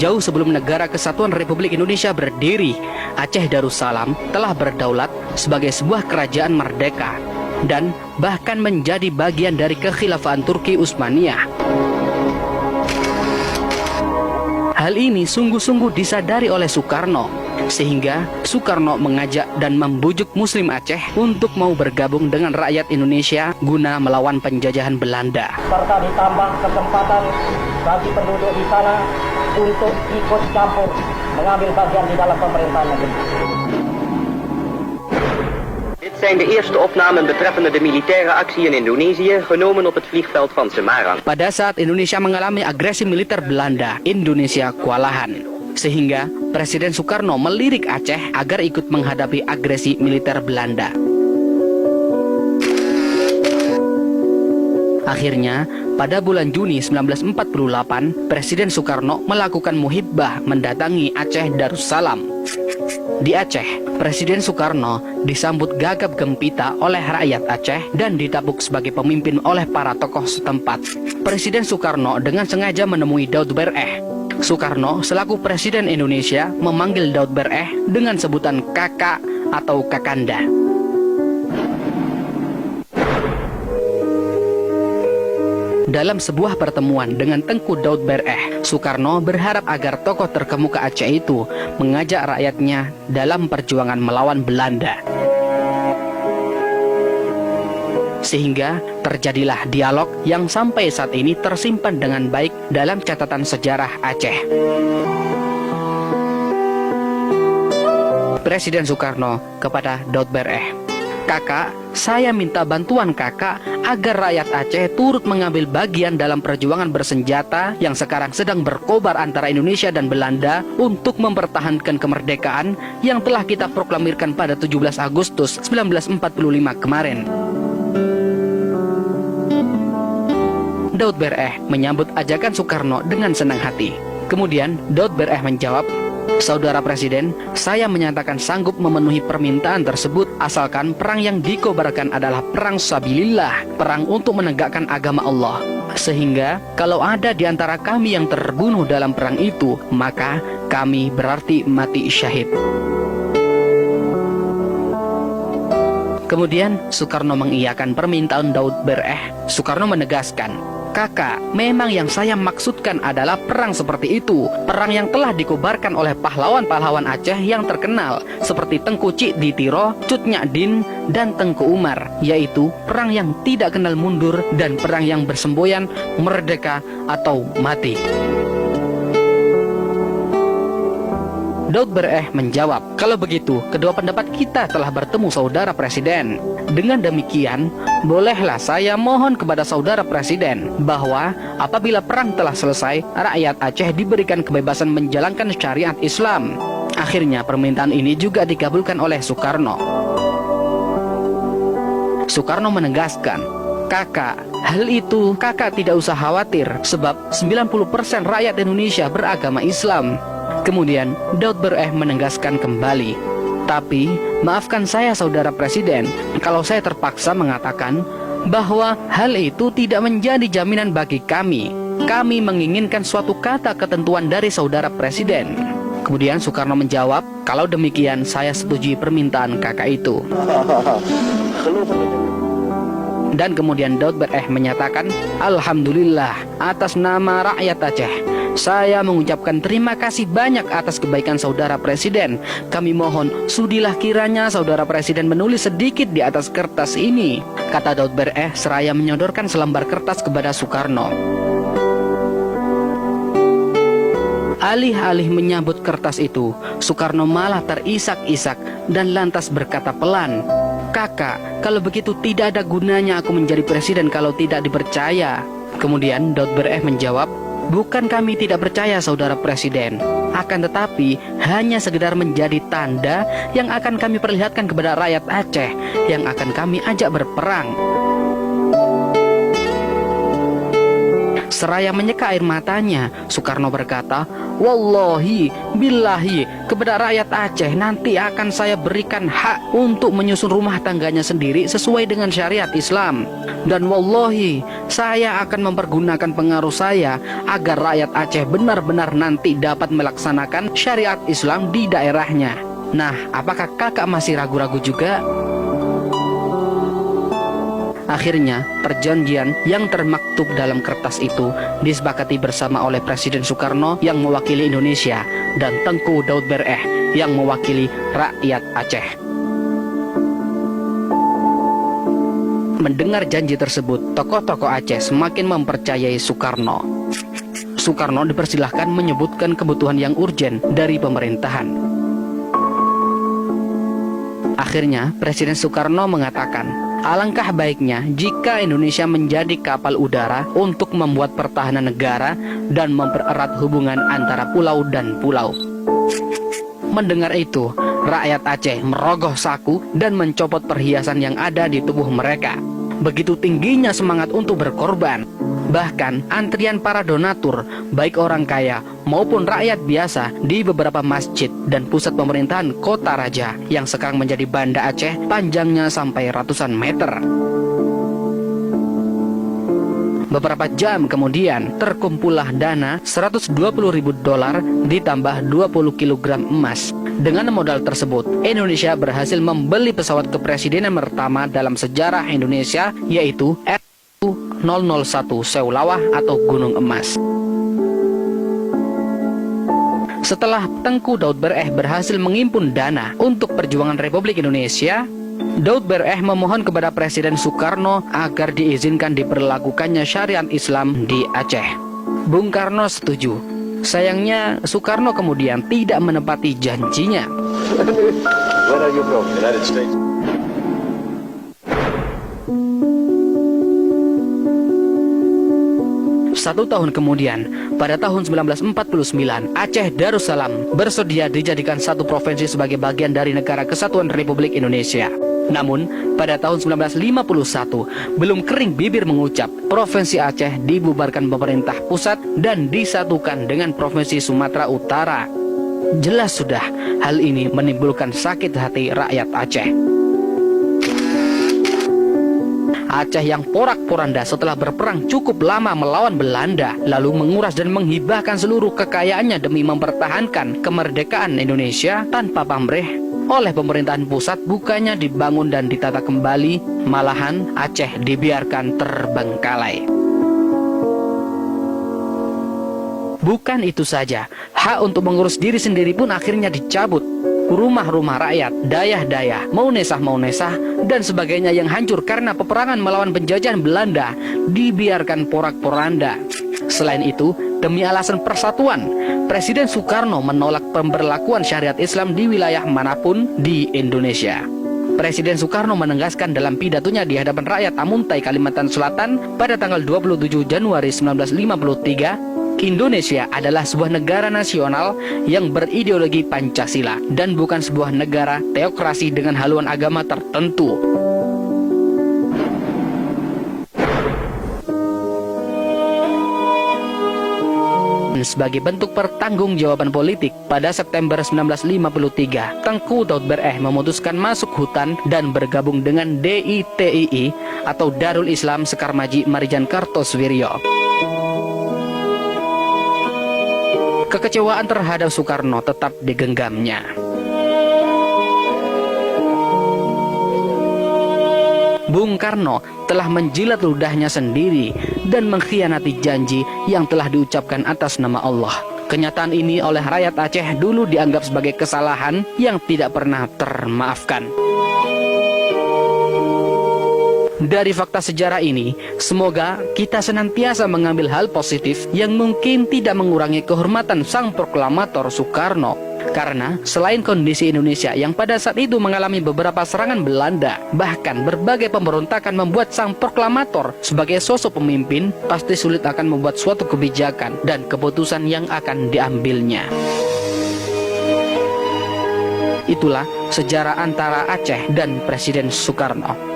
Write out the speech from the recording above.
Jauh sebelum Negara Kesatuan Republik Indonesia berdiri, Aceh Darussalam telah berdaulat sebagai sebuah kerajaan merdeka dan bahkan menjadi bagian dari kekhilafahan Turki Utsmaniyah. Hal ini sungguh-sungguh disadari oleh Soekarno, sehingga Soekarno mengajak dan membujuk Muslim Aceh untuk mau bergabung dengan rakyat Indonesia guna melawan penjajahan Belanda. Serta ditambah kesempatan bagi penduduk di sana untuk ikut campur mengambil bagian di dalam pemerintahan negeri. Dit zijn de eerste opnamen betreffende de militaire actie in Indonesië, genomen op het vliegveld van Semarang. Pada saat Indonesia mengalami agresi militer Belanda, Indonesia kewalahan. Sehingga Presiden Soekarno melirik Aceh agar ikut menghadapi agresi militer Belanda. Akhirnya, pada bulan Juni 1948, Presiden Soekarno melakukan muhibbah mendatangi Aceh Darussalam. Di Aceh, Presiden Soekarno disambut gagap gempita oleh rakyat Aceh dan didapuk sebagai pemimpin oleh para tokoh setempat. Presiden Soekarno dengan sengaja menemui Daud Bereh. Soekarno selaku Presiden Indonesia memanggil Daud Bereh dengan sebutan kakak atau kakanda. Dalam sebuah pertemuan dengan Tengku Daud Bereh, Soekarno berharap agar tokoh terkemuka Aceh itu mengajak rakyatnya dalam perjuangan melawan Belanda. Sehingga terjadilah dialog yang sampai saat ini tersimpan dengan baik dalam catatan sejarah Aceh. Presiden Soekarno kepada Daud Bereh, "Kakak, saya minta bantuan kakak agar rakyat Aceh turut mengambil bagian dalam perjuangan bersenjata yang sekarang sedang berkobar antara Indonesia dan Belanda untuk mempertahankan kemerdekaan yang telah kita proklamirkan pada 17 Agustus 1945 kemarin." Daud Bereh menyambut ajakan Soekarno dengan senang hati. Kemudian Daud Bereh menjawab, "Saudara Presiden, saya menyatakan sanggup memenuhi permintaan tersebut asalkan perang yang dikobarkan adalah perang sabilillah, perang untuk menegakkan agama Allah. Sehingga kalau ada di antara kami yang terbunuh dalam perang itu, maka kami berarti mati syahid." Kemudian Soekarno mengiyakan permintaan Daud Bereh. Soekarno menegaskan, "Kakak, memang yang saya maksudkan adalah perang seperti itu, perang yang telah dikobarkan oleh pahlawan-pahlawan Aceh yang terkenal seperti Tengku Cik Ditiro, Cut Nyadin, dan Tengku Umar, yaitu perang yang tidak kenal mundur dan perang yang bersemboyan merdeka atau mati." Daud Bereh menjawab, "Kalau begitu, kedua pendapat kita telah bertemu Saudara Presiden. Dengan demikian, bolehlah saya mohon kepada Saudara Presiden bahwa apabila perang telah selesai, rakyat Aceh diberikan kebebasan menjalankan syariat Islam." Akhirnya permintaan ini juga dikabulkan oleh Soekarno. Soekarno menegaskan, "Kakak, hal itu kakak tidak usah khawatir sebab 90% rakyat Indonesia beragama Islam." Kemudian Daud Bereh menegaskan kembali, "Tapi maafkan saya Saudara Presiden kalau saya terpaksa mengatakan bahwa hal itu tidak menjadi jaminan bagi kami. Kami menginginkan suatu kata ketentuan dari Saudara Presiden." Kemudian Soekarno menjawab, "Kalau demikian saya setujui permintaan kakak itu." Dan kemudian Daud Bereh menyatakan, "Alhamdulillah, atas nama rakyat Aceh, saya mengucapkan terima kasih banyak atas kebaikan Saudara Presiden. Kami mohon, sudilah kiranya Saudara Presiden menulis sedikit di atas kertas ini," kata Daud Bereh seraya menyodorkan selembar kertas kepada Soekarno. Alih-alih menyambut kertas itu, Soekarno malah terisak-isak dan lantas berkata pelan, "Kakak, kalau begitu tidak ada gunanya aku menjadi presiden kalau tidak dipercaya." Kemudian Daud Bereh menjawab, "Bukan kami tidak percaya Saudara Presiden, akan tetapi hanya sekedar menjadi tanda yang akan kami perlihatkan kepada rakyat Aceh yang akan kami ajak berperang." Seraya menyeka air matanya, Soekarno berkata, "Wallahi, billahi, kepada rakyat Aceh nanti akan saya berikan hak untuk menyusun rumah tangganya sendiri sesuai dengan syariat Islam. Dan wallahi, saya akan mempergunakan pengaruh saya agar rakyat Aceh benar-benar nanti dapat melaksanakan syariat Islam di daerahnya." Nah, apakah kakak masih ragu-ragu juga? Akhirnya, perjanjian yang termaktub dalam kertas itu disepakati bersama oleh Presiden Soekarno yang mewakili Indonesia dan Tengku Daud Bereh yang mewakili rakyat Aceh. Mendengar janji tersebut, tokoh-tokoh Aceh semakin mempercayai Soekarno. Soekarno dipersilahkan menyebutkan kebutuhan yang urgen dari pemerintahan. Akhirnya, Presiden Soekarno mengatakan, alangkah baiknya jika Indonesia menjadi kapal udara untuk membuat pertahanan negara dan mempererat hubungan antara pulau dan pulau. Mendengar itu, rakyat Aceh merogoh saku dan mencopot perhiasan yang ada di tubuh mereka. Begitu tingginya semangat untuk berkorban. Bahkan antrian para donatur, baik orang kaya maupun rakyat biasa di beberapa masjid dan pusat pemerintahan kota raja yang sekarang menjadi Banda Aceh panjangnya sampai ratusan meter. Beberapa jam kemudian terkumpullah dana $120.000 ditambah 20 kg emas. Dengan modal tersebut, Indonesia berhasil membeli pesawat kepresidenan pertama dalam sejarah Indonesia, yaitu F001 Seulawah atau Gunung Emas. Setelah Tengku Daud Bereh berhasil mengimpun dana untuk perjuangan Republik Indonesia, Daud Bereh memohon kepada Presiden Soekarno agar diizinkan diberlakukannya syariat Islam di Aceh. Bung Karno setuju. Sayangnya Soekarno kemudian tidak menepati janjinya. Where are you from? United States. Satu tahun kemudian, pada tahun 1949, Aceh Darussalam bersedia dijadikan satu provinsi sebagai bagian dari Negara Kesatuan Republik Indonesia. Namun, pada tahun 1951, belum kering bibir mengucap, Provinsi Aceh dibubarkan pemerintah pusat dan disatukan dengan Provinsi Sumatera Utara. Jelas sudah, hal ini menimbulkan sakit hati rakyat Aceh. Aceh yang porak-poranda setelah berperang cukup lama melawan Belanda, lalu menguras dan menghibahkan seluruh kekayaannya demi mempertahankan kemerdekaan Indonesia tanpa pamrih, oleh pemerintahan pusat bukannya dibangun dan ditata kembali, malahan Aceh dibiarkan terbengkalai. Bukan itu saja, hak untuk mengurus diri sendiri pun akhirnya dicabut. Rumah-rumah rakyat, dayah-dayah, Maunesah, dan sebagainya yang hancur karena peperangan melawan penjajahan Belanda dibiarkan porak-poranda. Selain itu, demi alasan persatuan, Presiden Soekarno menolak pemberlakuan syariat Islam di wilayah manapun di Indonesia. Presiden Soekarno menegaskan dalam pidatonya di hadapan rakyat Amuntai, Kalimantan Selatan pada tanggal 27 Januari 1953, Indonesia adalah sebuah negara nasional yang berideologi Pancasila dan bukan sebuah negara teokrasi dengan haluan agama tertentu. Sebagai bentuk pertanggungjawaban politik, pada September 1953, Tengku Daud Bereh memutuskan masuk hutan dan bergabung dengan DITII atau Darul Islam Sekarmaji Marijan Kartosoewirjo. Kekecewaan terhadap Soekarno tetap digenggamnya. Bung Karno telah menjilat ludahnya sendiri dan mengkhianati janji yang telah diucapkan atas nama Allah. Kenyataan ini oleh rakyat Aceh dulu dianggap sebagai kesalahan yang tidak pernah termaafkan. Dari fakta sejarah ini, semoga kita senantiasa mengambil hal positif yang mungkin tidak mengurangi kehormatan sang proklamator Soekarno. Karena selain kondisi Indonesia yang pada saat itu mengalami beberapa serangan Belanda, bahkan berbagai pemberontakan membuat sang proklamator sebagai sosok pemimpin pasti sulit akan membuat suatu kebijakan dan keputusan yang akan diambilnya. Itulah sejarah antara Aceh dan Presiden Soekarno.